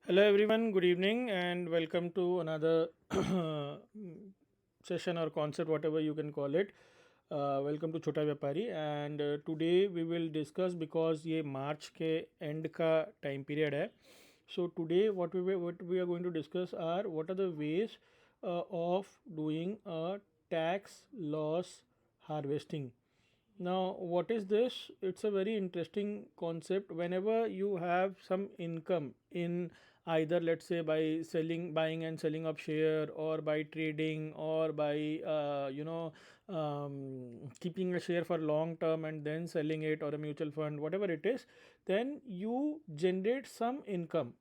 Hello, everyone. Good evening, and welcome to another session or concept, whatever you can call it. Welcome to Chota Vyapari, and today we will discuss because ये मार्च के end का time period है. So today, what we are going to discuss are what are the ways of doing a tax loss harvesting. Now, what is this? It's a very interesting concept. Whenever you have some income in either, let's say, by selling, buying and selling of share, or by trading, or by keeping a share for long term and then selling it, or a mutual fund, whatever it is, then you generate some income.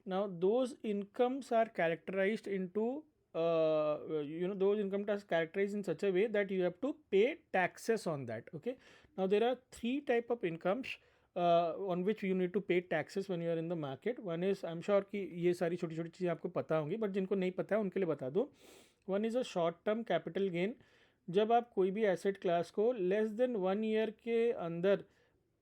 Now those incomes are characterized into those income tax characterized in such a way that you have to pay taxes on that. Okay, now there are three type of incomes on which you need to pay taxes when you are in the market. One is, I'm sure कि ये सारी छोटी छोटी चीज़ें आपको पता होंगी, but जिनको नहीं पता है उनके लिए बता दूँ. One is a short term capital gain. जब आप कोई भी एसेट क्लास को लेस देन 1 ईयर के अंदर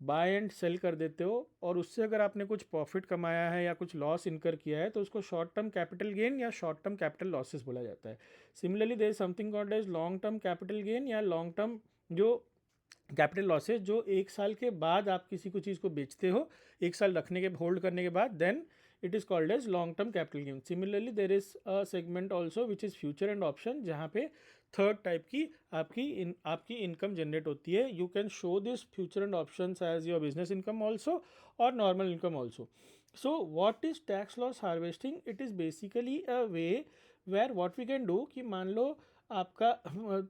बाय एंड सेल कर देते हो और उससे अगर आपने कुछ प्रॉफिट कमाया है या कुछ लॉस इनकर किया है तो उसको शॉर्ट टर्म कैपिटल गेन या शॉर्ट टर्म कैपिटल लॉसेस बोला जाता है. Similarly there is something called as long term capital gain या लॉन्ग टर्म जो कैपिटल लॉसेज जो 1 साल के बाद आप किसी को चीज़ को बेचते हो, 1 साल रखने के होल्ड करने के बाद, then it is called as long term capital gain. Similarly there is a segment also which is future and option, जहाँ पे थर्ड टाइप की आपकी इनकम जनरेट होती है. You can show this future and option as your business income also और normal income also. So what is tax loss harvesting? It is basically a way where what we can do कि मान लो आपका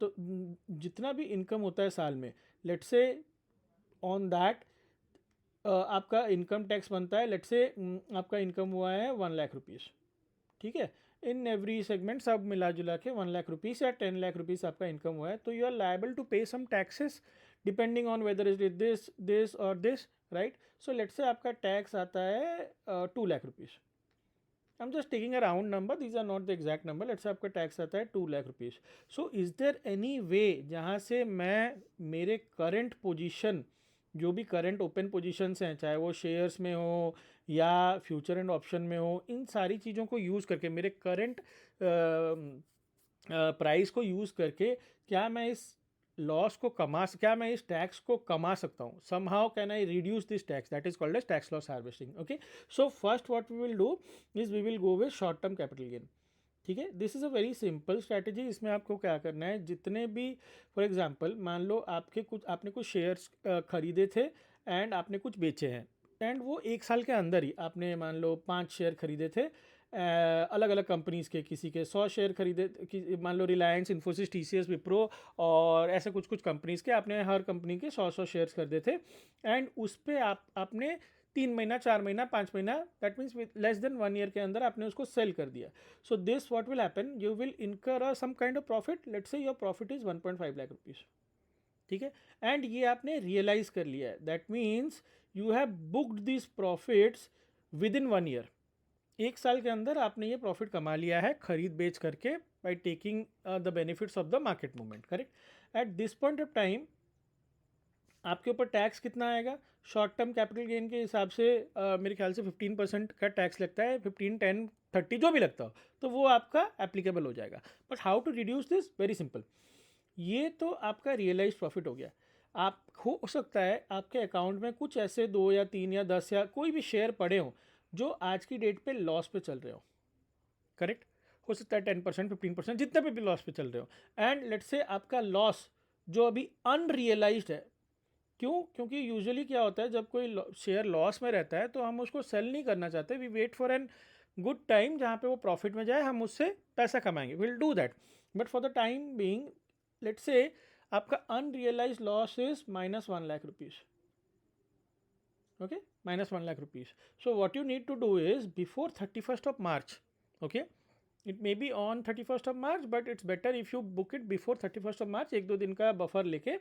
तो जितना भी income होता है साल में, लेट्स से ऑन दैट आपका इनकम टैक्स बनता है. लेट्स से आपका इनकम हुआ है 1 लाख रुपीज़. ठीक है, इन एवरी सेगमेंट सब मिला जुला के 1 लाख रुपीज़ या 10 लाख रुपीज़ आपका इनकम हुआ है, तो you are liable to pay some taxes depending on whether is this or this, right. So let's say आपका टैक्स आता है 2 lakh rupees. I am just taking a round number, these are not the exact number. Let's say आपका tax आता है 2 lakh rupees. So is there any way जहाँ से मैं मेरे करंट पोजीशन, जो भी करंट ओपन पोजीशंस हैं, चाहे वो शेयर्स में हो या फ्यूचर एंड ऑप्शन में हो, इन सारी चीज़ों को यूज़ करके, मेरे करंट प्राइस को यूज़ करके, क्या मैं इस लॉस को क्या मैं इस टैक्स को कमा सकता हूँ? Somehow can I reduce this tax? That is called as tax loss harvesting. Okay, so first what we will do is we will go with short term capital gain. ठीक है, this is a very simple strategy. इसमें आपको क्या करना है, जितने भी, for example मान लो आपने कुछ शेयर्स खरीदे थे एंड आपने कुछ बेचे हैं, एंड वो 1 साल के अंदर ही आपने मान लो 5 शेयर खरीदे थे अलग अलग कंपनीज़ के. किसी के 100 शेयर खरीदे, मान लो रिलायंस, इन्फोसिस, TCS, विप्रो और ऐसे कुछ कुछ कंपनीज़ के आपने हर कंपनी के 100 शेयर्स खरीदे थे. एंड उस पर आपने 3 महीना, 4 महीना, 5 महीना, that means with less than 1 year के अंदर आपने उसको सेल कर दिया. So this what will happen, you will incur some kind of profit. Let's say your profit is 1.5 lakh rupees. ठीक है, एंड ये आपने रियलाइज कर लिया है. That means you have booked this profits within 1 year. 1 साल के अंदर आपने ये प्रॉफिट कमा लिया है खरीद बेच करके, by taking the benefits of the market movement. Correct. At this point of time आपके ऊपर टैक्स कितना आएगा? शॉर्ट टर्म कैपिटल गेन के हिसाब से मेरे ख्याल से 15% का टैक्स लगता है, 15, 10, 30 जो भी लगता हो, तो वो आपका एप्लीकेबल हो जाएगा. But how to reduce this? Very simple. ये तो आपका रियलाइज प्रॉफिट हो गया. आप हो सकता है आपके अकाउंट में कुछ ऐसे 2 या 3 या 10 या कोई भी शेयर पड़े हों जो आज की डेट पे लॉस पे चल रहे हो. करेक्ट. हो सकता है 10%, 15%, जितने पे भी लॉस पे चल रहे हो. एंड लेट्स से आपका लॉस जो अभी अनरियलाइज्ड है. क्यों? क्योंकि यूजुअली क्या होता है, जब कोई शेयर लॉस में रहता है तो हम उसको सेल नहीं करना चाहते. We wait for an good time जहाँ पे वो प्रॉफिट में जाए, हम उससे पैसा कमाएंगे, will do that. But for the time being, let's say आपका unrealise loss is -1 lakh rupees. okay, -1 lakh rupees. So what you need to do is before 31st of March. Okay, it may be on 31st of March, but it's better if you book it before 31st of March, 1-2 दिन का buffer लेके.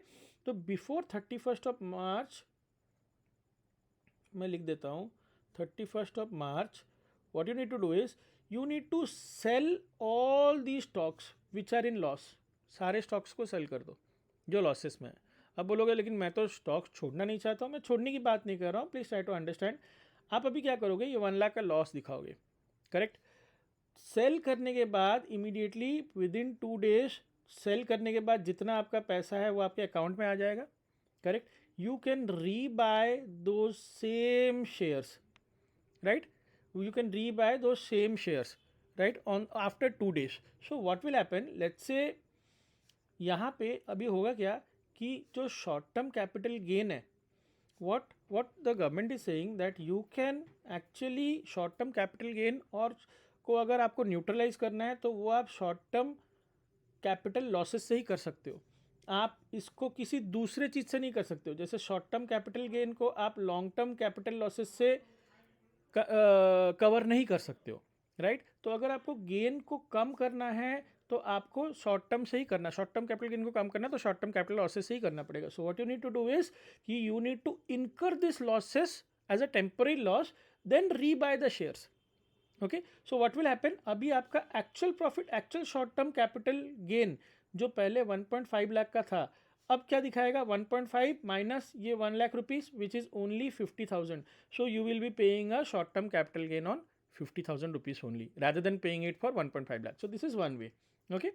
तो before 31st of March मैं लिख देता हूँ, 31st of March, what you need to do is you need to sell all these stocks which are in loss. सारे stocks को सेल कर दो जो लॉसेस में है. अब बोलोगे लेकिन मैं तो स्टॉक्स छोड़ना नहीं चाहता हूँ. मैं छोड़ने की बात नहीं कर रहा हूँ, प्लीज़ ट्राई टू अंडरस्टैंड. आप अभी क्या करोगे, ये 1 लाख का लॉस दिखाओगे, करेक्ट। सेल करने के बाद immediately with in 2 days, sell करने के बाद जितना आपका पैसा है वो आपके अकाउंट में आ जाएगा, correct. You can rebuy those same shares, right? You can rebuy those same shares, right, on after 2 days. So what will happen, let's say यहाँ पे अभी होगा क्या कि जो शॉर्ट टर्म कैपिटल गेन है, what the government is saying that you can actually short term capital gain और को अगर आपको न्यूट्रलाइज करना है तो वो आप शॉर्ट टर्म कैपिटल लॉसेस से ही कर सकते हो। आप इसको किसी दूसरे चीज़ से नहीं कर सकते हो। जैसे शॉर्ट टर्म कैपिटल गेन को आप लॉन्ग टर्म कैपिटल लॉसेस से कवर नहीं कर सकते हो, राइट। तो अगर आपको गेन को कम करना है तो आपको शॉर्ट टर्म से ही करना, शॉर्ट टर्म कैपिटल गेन को कम करना है तो शॉर्ट टर्म कैपिटल लॉसेस से ही करना पड़ेगा। So what you need to do is कि you need to incur this losses as a temporary loss, then rebuy the shares. Okay, so what will happen, अभी आपका actual profit, actual short term capital gain जो पहले 1.5 लाख का था, अब क्या दिखाएगा, 1.5 माइनस ये 1 lakh rupees which is only 50,000. So you will be paying a short term capital gain on 50,000 rupees only rather than paying it for 1.5 lakh. So this is one way. Okay,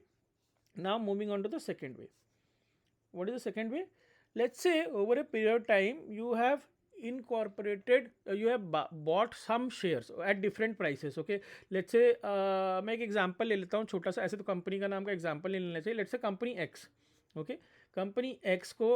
now moving on to the second way. What is the second way? Let's say over a period of time you have incorporated, you have bought some shares at different prices. Okay, let's say मैं एक example ले लेता हूँ छोटा सा, ऐसे तो company का नाम का एग्जांपल ले लेना चाहिए। Let's say company x, okay, company x को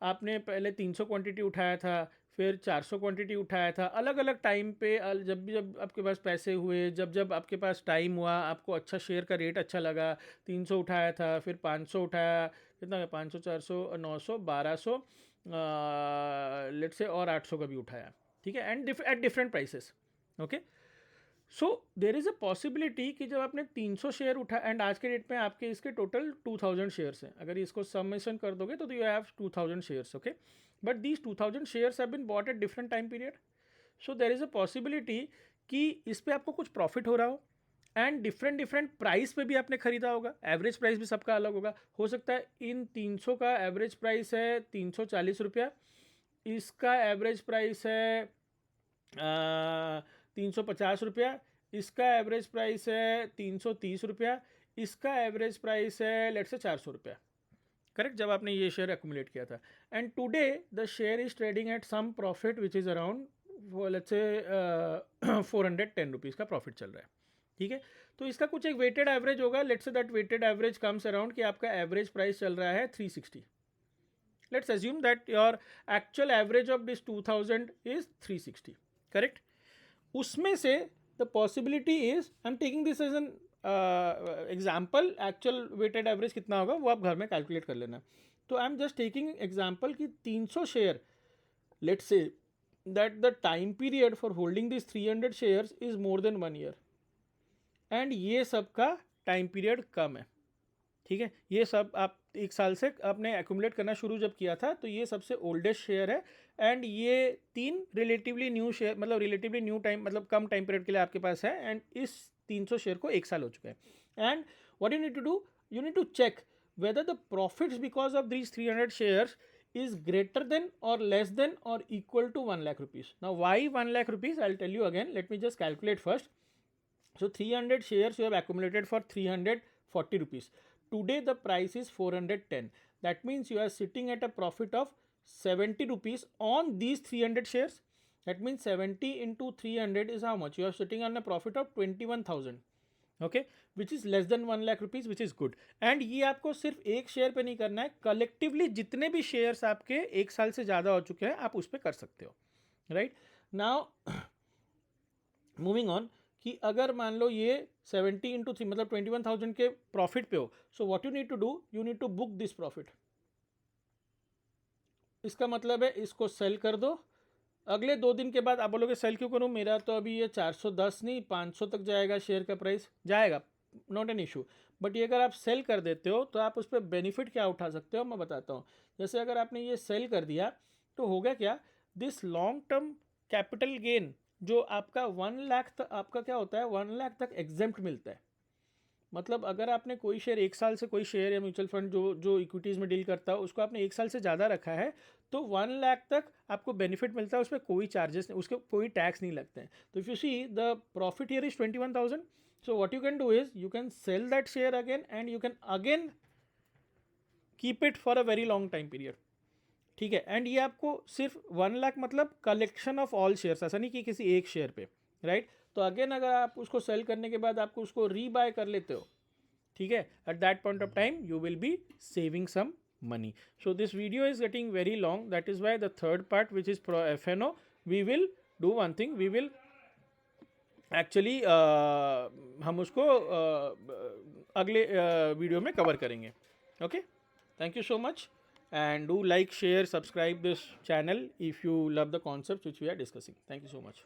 आपने पहले 300 क्वांटिटी उठाया था, फिर 400 क्वांटिटी उठाया था, अलग अलग टाइम पे, जब आपके पास पैसे हुए, जब आपके पास टाइम हुआ, आपको अच्छा शेयर का रेट अच्छा लगा, 300 उठाया था, फिर 500 उठाया, कितना, 500, 400, 900, 1200, लेट्स से, और 800 का भी उठाया, ठीक है, and at different prices. Okay, so there is a possibility कि जब आपने 300 शेयर उठा, एंड आज के डेट में आपके इसके टोटल 2000 शेयर्स हैं, अगर इसको समेशन कर दोगे तो you have 2000 shares. Okay, but these 2000 shares have been bought at different time period. So there is a possibility कि इस पर आपको कुछ प्रॉफिट हो रहा हो, एंड डिफरेंट प्राइस पे भी आपने खरीदा होगा, एवरेज प्राइस भी सबका अलग होगा। हो सकता है इन 300 का एवरेज प्राइस है 340 रुपया, इसका एवरेज प्राइस है 350 रुपया, इसका एवरेज प्राइस है 330 रुपया, इसका एवरेज प्राइस है लेट्स से 400 रुपया, करेक्ट, जब आपने ये शेयर एक्यूमुलेट किया था। And today the share is trading at some profit which is around let's say 410 rupees का प्रॉफिट चल रहा है, ठीक है। तो इसका कुछ एक वेटेड एवरेज होगा, let's say that weighted average comes around कि आपका एवरेज प्राइस चल रहा है 360। Let's assume that your actual average of this 2000 is 360, correct. उसमें से the possibility is, I'm taking this as an example, actual weighted average कितना होगा वो आप घर में calculate कर लेना। तो I'm just taking example कि 300 share, let's say that the time period for holding these 300 shares is more than 1 year, and ये सब का टाइम पीरियड कम है, ठीक है। ये सब आप 1 साल से आपने एक्यूमुलेट करना शुरू जब किया था, तो ये सबसे ओल्डेस्ट शेयर है, एंड ये 3 रिलेटिवली न्यू शेयर, मतलब रिलेटिवली न्यू टाइम, मतलब कम टाइम पीरियड के लिए आपके पास है, एंड इस 300 शेयर को 1 साल हो चुका है। And what you need to do, you need to check whether the profits because of these 300 shares is greater than or less than or equal to 1 lakh rupees. Now why 1 lakh rupees, I'll tell you again, let me just calculate first. So 300 shares you have accumulated for 340 rupees. Today the price is 410. That means you are sitting at a profit of 70 rupees on these 300 shares. That means 70 into 300 is how much? You are sitting on a profit of 21,000. Okay, which is less than 1 lakh rupees, which is good. And ये आपको सिर्फ एक share पे नहीं करना है, collectively जितने भी शेयर्स आपके 1 साल से ज़्यादा हो चुके हैं आप उस पर कर सकते हो, राइट। नाउ मूविंग ऑन, कि अगर मान लो ये 70 इंटू 3 मतलब 21,000 के प्रॉफिट पे हो, so what you need to do, you need to book this profit. इसका मतलब है इसको सेल कर दो, अगले 2 दिन के बाद आप बोलोगे सेल क्यों करूं, मेरा तो अभी ये 410 नहीं 500 तक जाएगा, शेयर का प्राइस जाएगा, नॉट एन इशू। बट ये अगर आप सेल कर देते हो तो आप उस पर बेनिफिट क्या उठा सकते हो, मैं बताता हूँ। जैसे अगर आपने ये सेल कर दिया तो होगा क्या, this long term capital gain जो आपका 1 लाख तक, आपका क्या होता है 1 लाख तक एग्जेम्प्ट मिलता है, मतलब अगर आपने कोई शेयर 1 साल से, कोई शेयर या म्यूचुअल फंड जो जो इक्विटीज़ में डील करता है उसको आपने 1 साल से ज़्यादा रखा है तो 1 लाख तक आपको बेनिफिट मिलता है, उस पर कोई चार्जेस नहीं, उसके कोई टैक्स नहीं लगते हैं. तो if you see the profit here is 21,000. So what you can do is you can sell that share again and you can again keep it for a very long time period. ठीक है. And ये आपको सिर्फ 1 लाख मतलब collection of all shares, ऐसा नहीं कि किसी एक शेयर पे, राइट. तो अगेन अगर आप उसको सेल करने के बाद आपको उसको रीबाय कर लेते हो, ठीक है, at that point of time you will be saving some money. So this video is getting very long, that is why the third part, which is pro FNO, we will do one thing, we will actually हम उसको अगले video में cover करेंगे. Okay, thank you so much and do like, share, subscribe this channel if you love the concepts which we are discussing. Thank you so much.